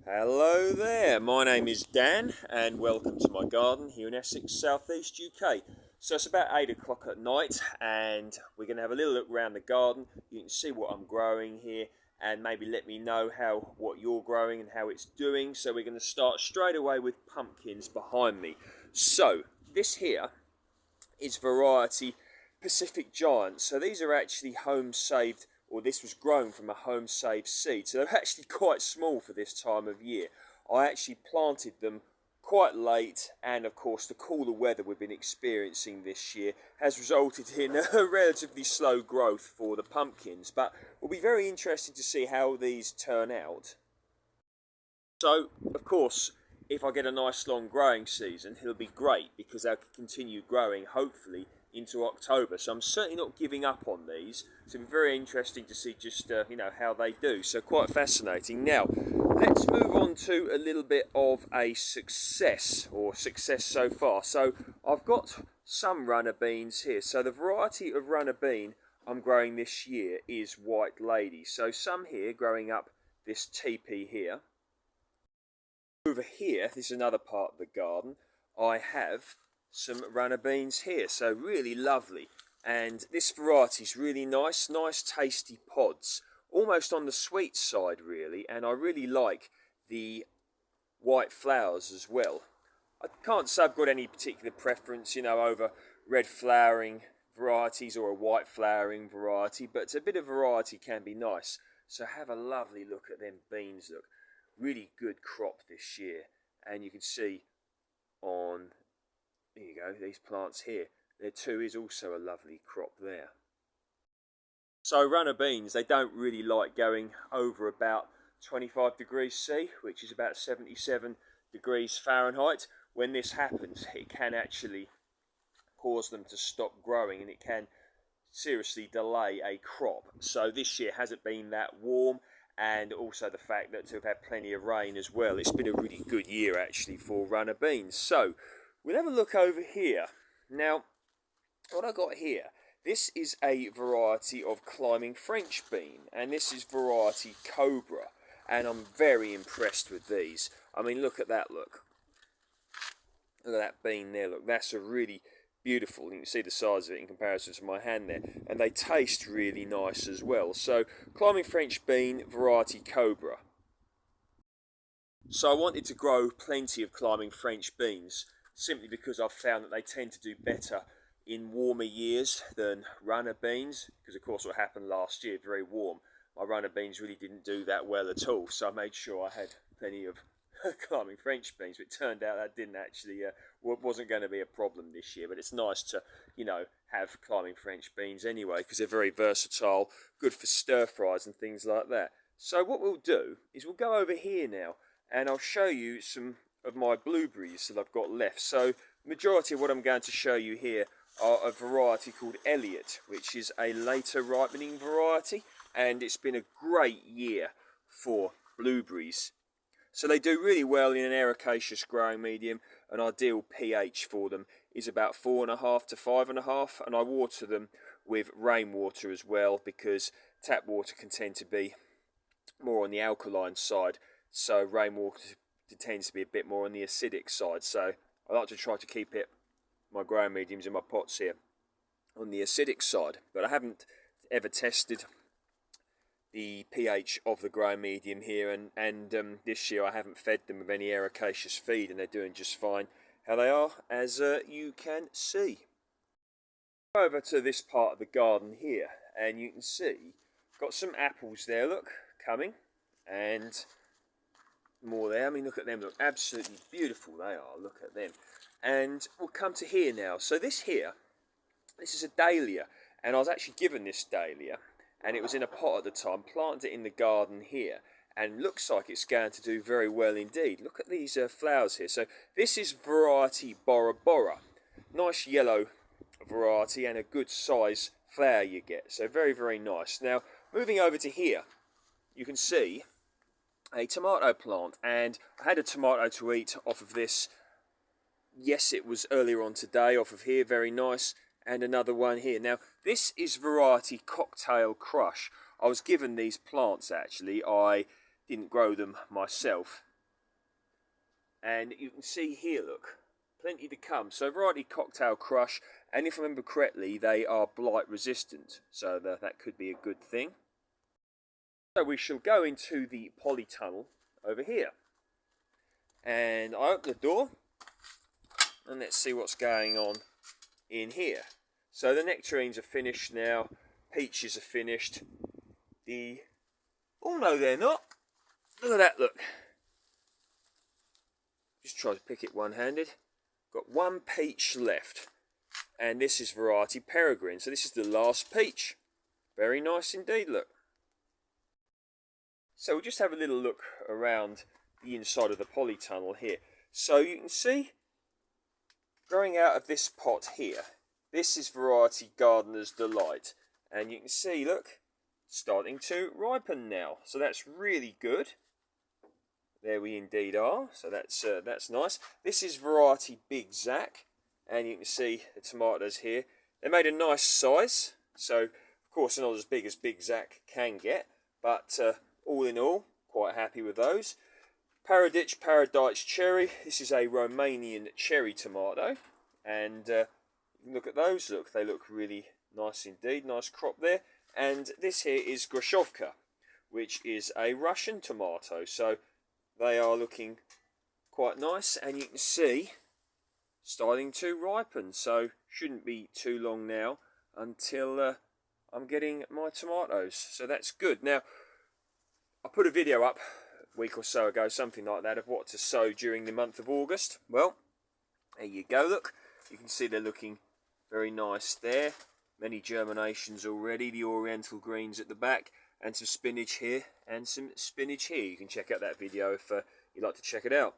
Hello there, my name is Dan and welcome to my garden here in Essex, Southeast UK. So it's about 8 o'clock at night and we're going to have a little look around the garden. You can see what I'm growing here and maybe let me know what you're growing and how it's doing. So we're going to start straight away with pumpkins behind me. So this here is variety Pacific Giant. So these are actually home saved, or this was grown from a home saved seed. So they're actually quite small for this time of year. I actually planted them quite late, and of course the cooler weather we've been experiencing this year has resulted in a relatively slow growth for the pumpkins. But it will be very interesting to see how these turn out. So of course, if I get a nice long growing season, it'll be great because they'll continue growing hopefully into October. So I'm certainly not giving up on these. So it'll be very interesting to see just how they do. So quite fascinating. Now let's move on to a little bit of a success so far. So I've got some runner beans here. So the variety of runner bean I'm growing this year is White Lady. So some here growing up this teepee here. Over here, this is another part of the garden, I have some runner beans here, so really lovely. And this variety is really nice tasty pods, almost on the sweet side really, and I really like the white flowers as well. I can't say I've got any particular preference, over red flowering varieties or a white flowering variety, but a bit of variety can be nice. So have a lovely look at them beans, look. Really good crop this year, and you can see on, there you go, these plants here, there too is also a lovely crop there. So runner beans, they don't really like going over about 25 degrees C, which is about 77 degrees Fahrenheit. When this happens, it can actually cause them to stop growing and it can seriously delay a crop. So this year hasn't been that warm, and also the fact that to have had plenty of rain as well. It's been a really good year actually for runner beans. So we'll have a look over here. Now what I got here, this is a variety of climbing French bean, and this is variety Cobra, and I'm very impressed with these. I mean, look at that, look at that bean there, look, that's a really beautiful. You can see the size of it in comparison to my hand there, and they taste really nice as well. So climbing French bean variety Cobra. So I wanted to grow plenty of climbing French beans simply because I've found that they tend to do better in warmer years than runner beans, because of course what happened last year, very warm, my runner beans really didn't do that well at all. So I made sure I had plenty of climbing French beans, but it turned out that didn't actually wasn't going to be a problem this year. But it's nice to have climbing French beans anyway, because they're very versatile, good for stir fries and things like that. So what we'll do is we'll go over here now and I'll show you some of my blueberries that I've got left. So majority of what I'm going to show you here are a variety called Elliot, which is a later ripening variety, and it's been a great year for blueberries. So they do really well in an ericaceous growing medium. An ideal pH for them is about 4.5 to 5.5, and I water them with rainwater as well, because tap water can tend to be more on the alkaline side, so rainwater tends to be a bit more on the acidic side. So I like to try to keep my growing mediums in my pots here on the acidic side, but I haven't ever tested the pH of the growing medium here, and this year I haven't fed them with any ericaceous feed, and they're doing just fine how they are, as you can see. Go over to this part of the garden here, and you can see got some apples there, look, coming, and more there. I mean, look at them, look absolutely beautiful they are, look at them. And we'll come to here now. So this is a dahlia, and I was actually given this dahlia, and it was in a pot at the time, planted it in the garden here, and looks like it's going to do very well indeed. Look at these flowers here. So this is variety Bora Bora, nice yellow variety and a good size flower you get, so very, very nice. Now moving over to here, you can see a tomato plant, and I had a tomato to eat off of this. Yes, it was earlier on today off of here, very nice. And another one here. Now this is variety Cocktail Crush. I was given these plants actually, I didn't grow them myself, And you can see here, look, plenty to come. So variety cocktail crush, and if I remember correctly, they are blight resistant, so that could be a good thing. So we shall go into the polytunnel over here. And I open the door, and let's see what's going on in here. So the nectarines are finished now, peaches are finished. Oh no, they're not. Look at that, look. Just try to pick it one-handed. Got one peach left, and this is variety peregrine. So this is the last peach. Very nice indeed, look. So we'll just have a little look around the inside of the polytunnel here. So you can see, growing out of this pot here, this is variety Gardener's Delight. And you can see, look, starting to ripen now. So that's really good. There we indeed are. So that's nice. This is variety Big Zac. And you can see the tomatoes here. They made a nice size. So, of course, they're not as big as Big Zac can get. But all in all, quite happy with those. Paradise Cherry. This is a Romanian cherry tomato. And you can look at those. Look, they look really nice indeed. Nice crop there. And this here is Groshovka, which is a Russian tomato. So they are looking quite nice. And you can see starting to ripen. So shouldn't be too long now until I'm getting my tomatoes. So that's good. Now, I put a video up a week or so ago, something like that, of what to sow during the month of August. Well, there you go, look. You can see they're looking very nice there. Many germinations already. The oriental greens at the back, and some spinach here, and some spinach here. You can check out that video if you'd like to check it out.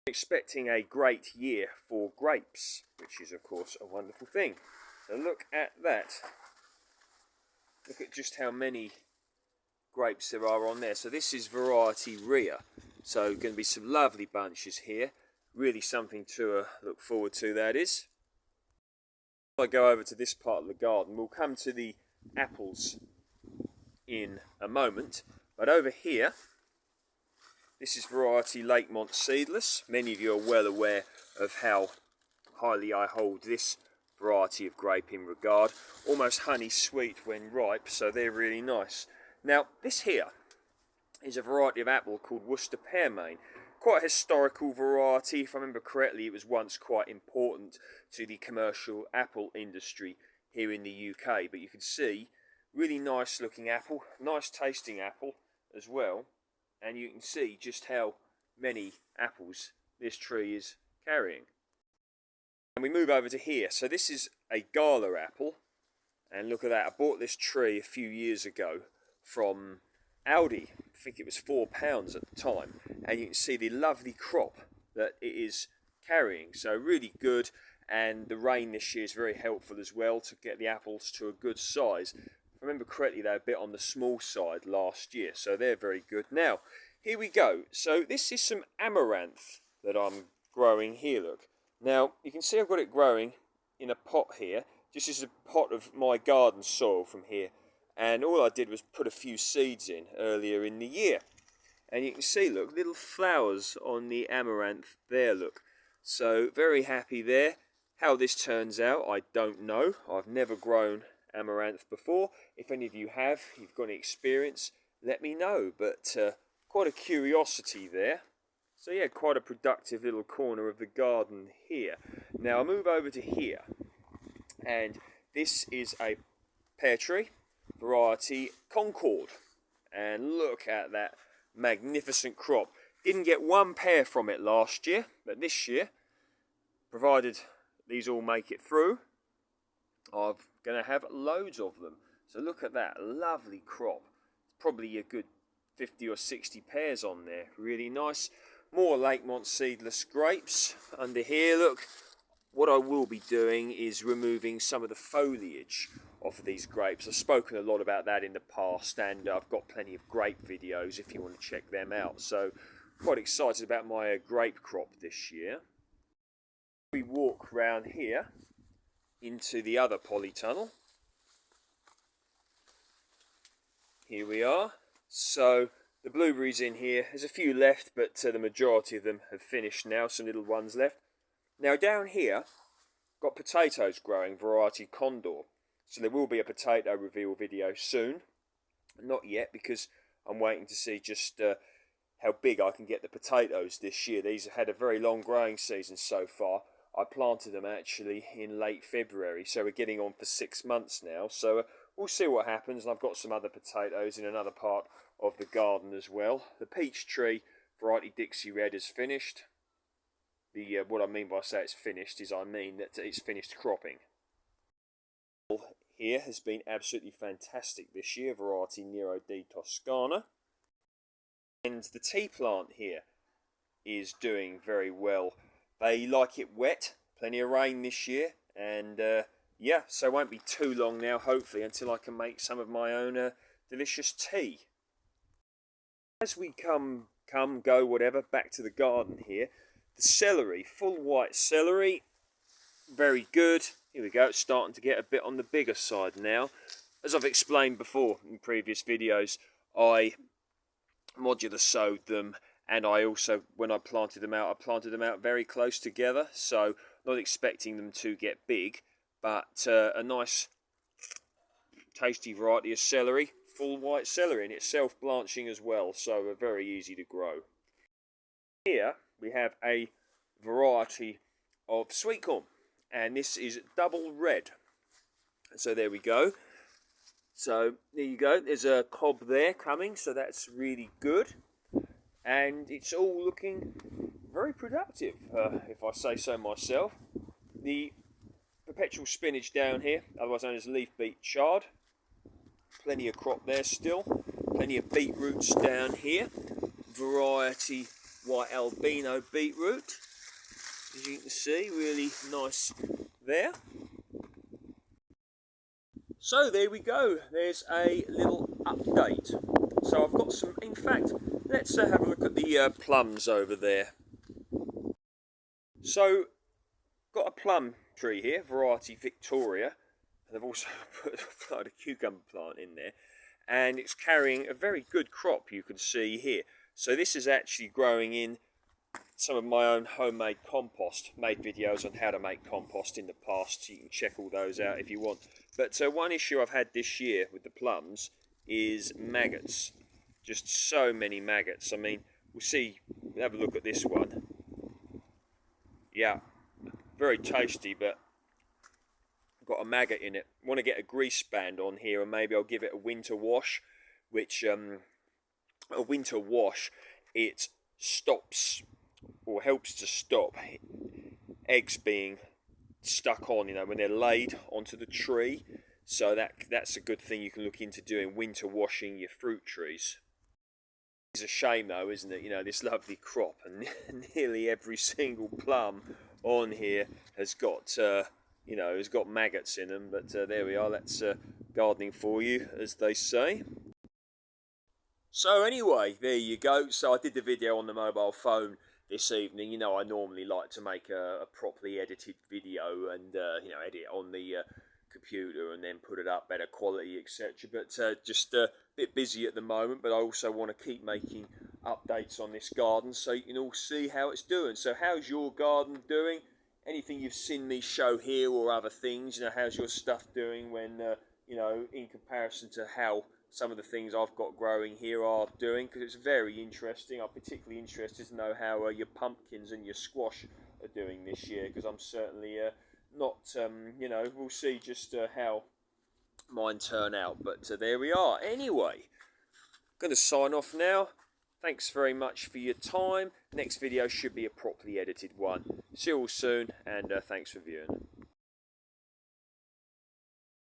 Expecting a great year for grapes, which is, of course, a wonderful thing. So look at that. Look at just how many grapes there are on there. So this is variety Rhea. So going to be some lovely bunches here. Really something to look forward to, that is. If I go over to this part of the garden, we'll come to the apples in a moment. But over here, this is variety Lakemont Seedless. Many of you are well aware of how highly I hold this variety of grape in regard. Almost honey sweet when ripe, so they're really nice. Now, this here is a variety of apple called Worcester Pearmain. Quite a historical variety. If I remember correctly, it was once quite important to the commercial apple industry here in the UK. But you can see, really nice looking apple, nice tasting apple as well. And you can see just how many apples this tree is carrying. And we move over to here. So this is a Gala apple. And look at that. I bought this tree a few years ago from Aldi. I think it was £4 at the time. And you can see the lovely crop that it is carrying. So really good. And the rain this year is very helpful as well to get the apples to a good size. If I remember correctly, they were a bit on the small side last year. So they're very good. Now, here we go. So this is some amaranth that I'm growing here, look. Now, you can see I've got it growing in a pot here. This is a pot of my garden soil from here. And all I did was put a few seeds in earlier in the year. And you can see, look, little flowers on the amaranth there, look. So, very happy there. How this turns out, I don't know. I've never grown amaranth before. If any of you have, you've got any experience, let me know. But quite a curiosity there. So yeah, quite a productive little corner of the garden here. Now, I move over to here. And this is a pear tree. Variety Concord, and look at that magnificent crop. Didn't get one pear from it last year, but this year, provided these all make it through, I'm going to have loads of them. So look at that lovely crop. Probably a good 50 or 60 pears on there. Really nice. More Lakemont Seedless grapes under here. Look, what I will be doing is removing some of the foliage off of these grapes. I've spoken a lot about that in the past, and I've got plenty of grape videos if you want to check them out. So quite excited about my grape crop this year. We walk round here into the other polytunnel. Here we are. So the blueberries in here. There's a few left, but the majority of them have finished now. Some little ones left. Now down here, got potatoes growing, variety Condor. So there will be a potato reveal video soon. Not yet, because I'm waiting to see just how big I can get the potatoes this year. These have had a very long growing season so far. I planted them actually in late February, so we're getting on for 6 months now. So we'll see what happens. And I've got some other potatoes in another part of the garden as well. The peach tree variety Dixie Red is finished. What I mean by say it's finished is I mean that it's finished cropping. Here has been absolutely fantastic this year, variety Nero di Toscana. And the tea plant here is doing very well. They like it wet, plenty of rain this year, and yeah, so it won't be too long now, hopefully, until I can make some of my own delicious tea. As we go, whatever, back to the garden here, the celery, full white celery, very good. Here we go, it's starting to get a bit on the bigger side now. As I've explained before in previous videos, I modular sowed them, and I also, when I planted them out very close together, so not expecting them to get big, but a nice tasty variety of celery, full white celery, and it's self-blanching as well, so very easy to grow. Here we have a variety of sweet corn, and this is double red. So there we go. So there you go, there's a cob there coming, so that's really good. And it's all looking very productive, if I say so myself. The perpetual spinach down here, otherwise known as leaf beet chard. Plenty of crop there still. Plenty of beetroots down here. Variety white albino beetroot. As you can see, really nice there. So there we go, there's a little update. So I've got some, in fact, let's have a look at the plums over there. So, got a plum tree here, variety Victoria, and I've also put a cucumber plant in there, and it's carrying a very good crop, you can see here. So this is actually growing in some of my own homemade compost. Made videos on how to make compost in the past, so you can check all those out if you want. But one issue I've had this year with the plums is maggots. Just so many maggots. I mean, we'll see, have a look at this one. Yeah, very tasty, but got a maggot in it. Want to get a grease band on here, and maybe I'll give it a winter wash, which it stops or helps to stop eggs being stuck on, you know, when they're laid onto the tree. So that's a good thing you can look into doing, winter washing your fruit trees. It's a shame though, isn't it? You know, this lovely crop, and nearly every single plum on here has got has got maggots in them. But there we are. That's gardening for you, as they say. So anyway, there you go. So I did the video on the mobile phone this evening. You know, I normally like to make a properly edited video and edit it on the computer and then put it up better quality, etc. But just a bit busy at the moment. But I also want to keep making updates on this garden so you can all see how it's doing. So how's your garden doing? Anything you've seen me show here or other things? You know, how's your stuff doing when in comparison to how some of the things I've got growing here are doing? Because it's very interesting. I'm particularly interested to know how your pumpkins and your squash are doing this year, because I'm certainly not, we'll see just how mine turn out. But there we are. Anyway, going to sign off now. Thanks very much for your time. Next video should be a properly edited one. See you all soon, and thanks for viewing.